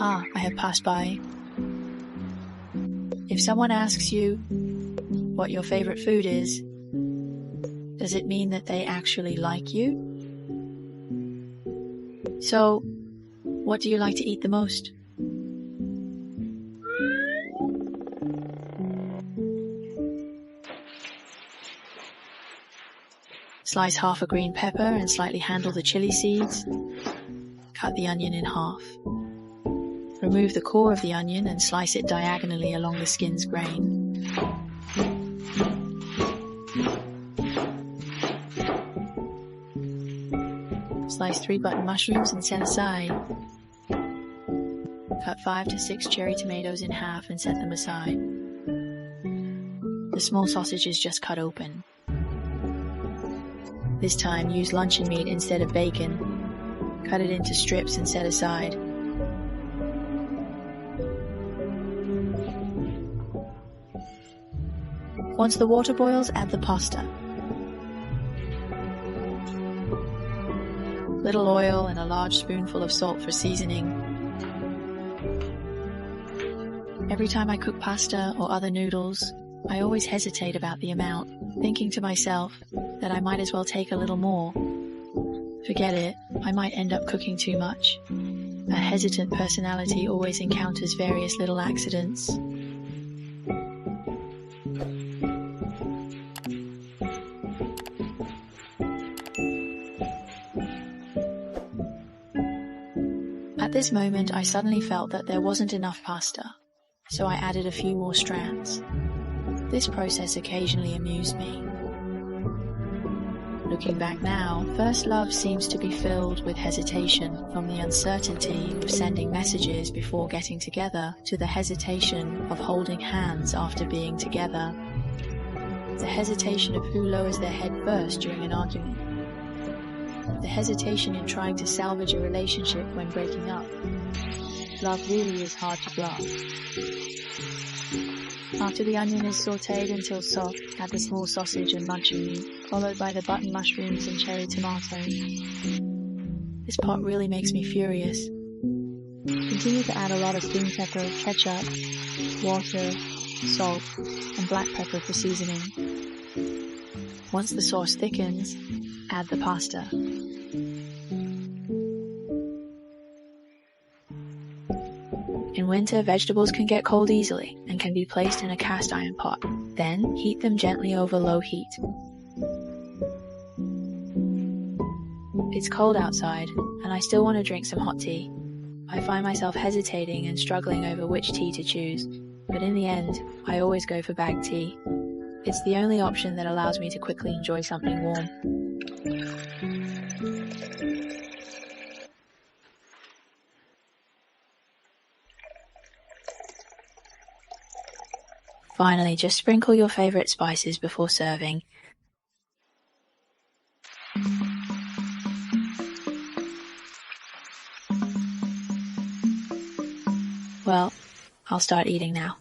I have passed by. If someone asks you what your favorite food is, does it mean that they actually like you? So, what do you like to eat the most? Slice half a green pepper and slightly handle the chili seeds. Cut the onion in half. Remove the core of the onion and slice it diagonally along the skin's grain. Slice 3 button mushrooms and set aside. Cut 5 to 6 cherry tomatoes in half and set them aside. The small sausage is just cut open. This time use luncheon meat instead of bacon. Cut it into strips and set aside. Once the water boils, add the pasta. Little oil and a large spoonful of salt for seasoning. Every time I cook pasta or other noodles, I always hesitate about the amount, thinking to myself that I might as well take a little more. Forget it, I might end up cooking too much. A hesitant personality always encounters various little accidents. At this moment, I suddenly felt that there wasn't enough pasta, so I added a few more strands. This process occasionally amused me. Looking back now, first love seems to be filled with hesitation, from the uncertainty of sending messages before getting together to the hesitation of holding hands after being together. The hesitation of who lowers their head first during an argument. The hesitation in trying to salvage a relationship when breaking up. Love really is hard to bluff. After the onion is sautéed until soft, add the small sausage and luncheon meat, followed by the button mushrooms and cherry tomatoes. This pot really makes me furious. Continue to add a lot of green pepper, ketchup, water, salt, and black pepper for seasoning. Once the sauce thickens, add the pasta. In winter, vegetables can get cold easily and can be placed in a cast iron pot. Then, heat them gently over low heat. It's cold outside, and I still want to drink some hot tea. I find myself hesitating and struggling over which tea to choose, but in the end, I always go for bagged tea. It's the only option that allows me to quickly enjoy something warm. Finally, just sprinkle your favorite spices before serving. Well, I'll start eating now.